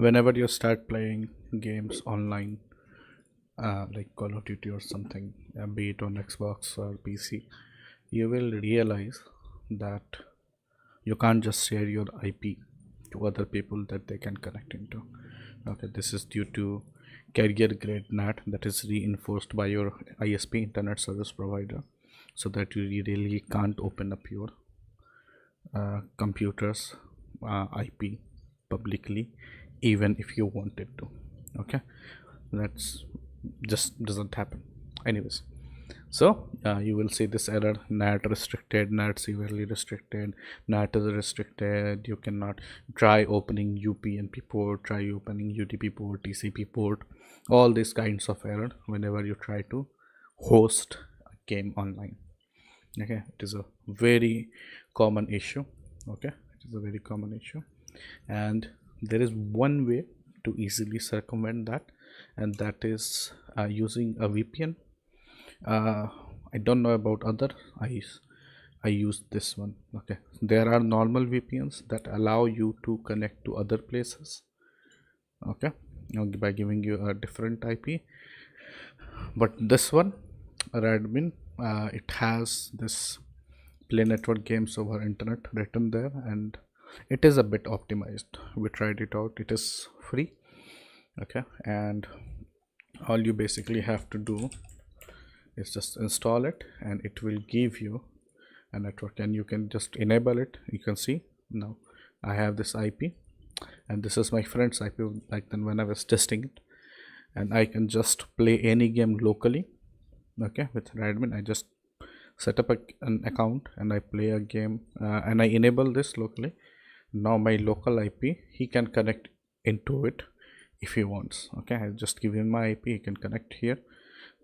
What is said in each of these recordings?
whenever you start playing games online, like Call of Duty or something, be it on Xbox or PC, you will realize that you can't just share your IP to other people that they can connect into. Okay, this is due to carrier grade NAT that is reinforced by your ISP, internet service provider, so that you really can't open up your computer's IP publicly, even if you wanted to. Okay, that's just doesn't happen. Anyways, so you will see this error: NAT restricted, NAT severely restricted, NAT is restricted. You cannot try opening UPnP port, try opening UDP port, TCP port, all these kinds of error whenever you try to host a game online. Okay, it is a very common issue. Okay, it is a very common issue, and there is one way to easily circumvent that, and that is using a VPN. I don't know about other. I use this one. Okay, there are normal VPNs that allow you to connect to other places. Okay, by giving you a different IP, but this one, Radmin, it has this play network games over internet written there, and it is a bit optimized. We tried it out. It is free. Okay, and all you basically have to do is just install it, and it will give you a network, and you can just enable it. You can see now I have this IP, and this is my friend's IP back then when I was testing it, and I can just play any game locally. Okay, with Radmin, I just set up an account and I play a game, and I enable this locally. Now my local IP, he can connect into it if he wants. Okay, I just give him my IP, he can connect here.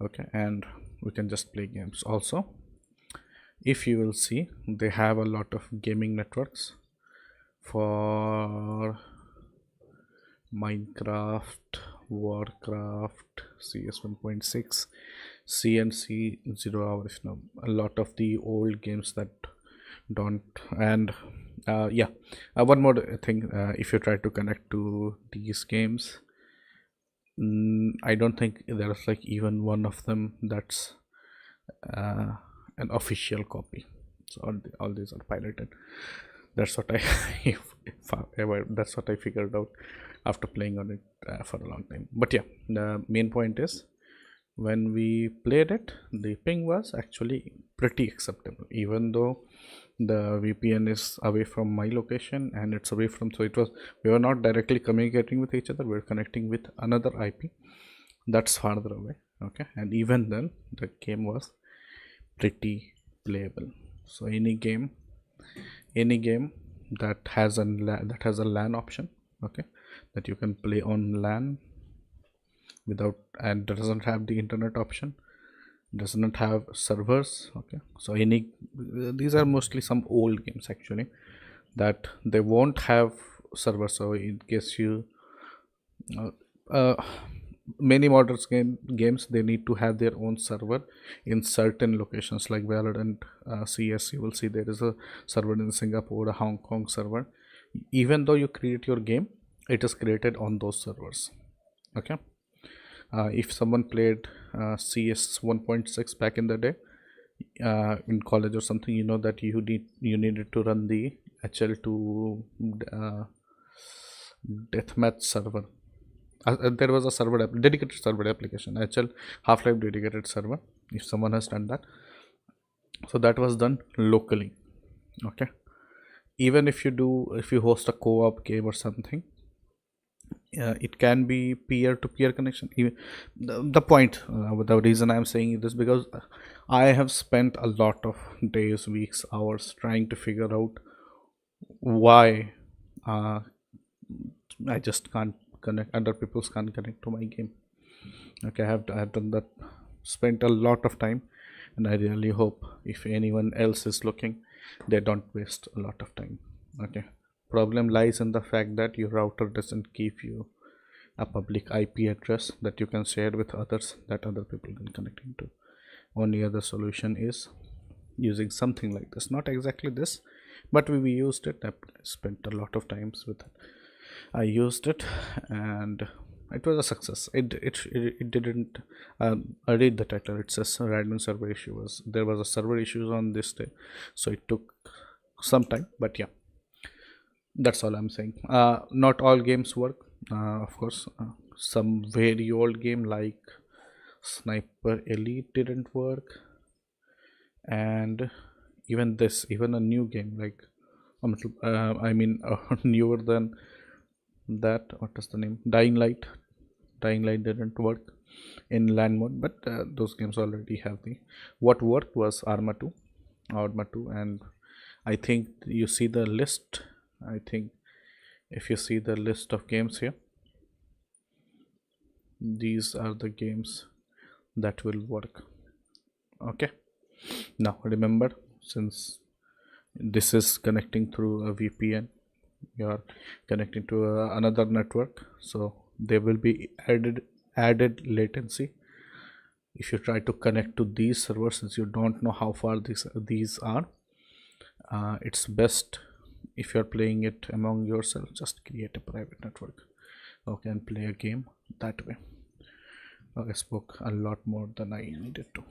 Okay, and we can just play games. Also, if you will see, they have a lot of gaming networks for Minecraft, Warcraft, CS 1.6, CNC 0 hours. Now a lot of the old games that don't. And yeah, one more thing, if you try to connect to these games, I don't think there's like even one of them that's an official copy. So all these are pirated. That's what that's what I figured out after playing on it for a long time. But yeah, the main point is, when we played it, the ping was actually pretty acceptable, even though the VPN is away from my location and it's away from, so it was, we were not directly communicating with each other, we were connecting with another IP that's farther away. Okay, and even then the game was pretty playable. So any game that has a LAN option, okay, that you can play on LAN without, and doesn't have the internet option, does not have servers. Okay, so these are mostly some old games actually that they won't have servers. So in case you many modern games, they need to have their own server in certain locations, like Valorant, CS. You will see there is a server in Singapore, a Hong Kong server. Even though you create your game, it is created on those servers. Okay, if someone played CS 1.6 back in the day, in college or something, you know that you needed to run the HL2 deathmatch server. There was a dedicated server application, HL Half-Life dedicated server, if someone has done that. So that was done locally. Okay, even if you host a co-op game or something, it can be peer-to-peer connection. Even the point, the reason I'm saying this, because I have spent a lot of days, weeks, hours trying to figure out why I just can't connect, other people can't connect to my game. Okay, I have done that, spent a lot of time, and I really hope if anyone else is looking, they don't waste a lot of time. Okay, problem lies in the fact that your router doesn't give you a public IP address that you can share with others, that other people can connect into. Only other solution is using something like this, not exactly this, but we used it. I spent a lot of times with it. I used it, and it was a success. It didn't. I read the title. It says Radmin server issue. There was a server issues on this day, so it took some time. But yeah, that's all I'm saying. Not all games work, of course. Some very old game like Sniper Elite didn't work, and even a new game like I mean newer than that. What is the name? Dying Light didn't work in LAN mode, but those games already have the. What worked was Arma 2, and I think you see the list. I think if you see the list of games here, these are the games that will work. Okay. Now remember, since this is connecting through a VPN, you are connecting to another network, so there will be added latency if you try to connect to these servers. Since you don't know how far these are, it's best if you're playing it among yourself, just create a private network, okay, and play a game that way. Okay, I spoke a lot more than I needed to.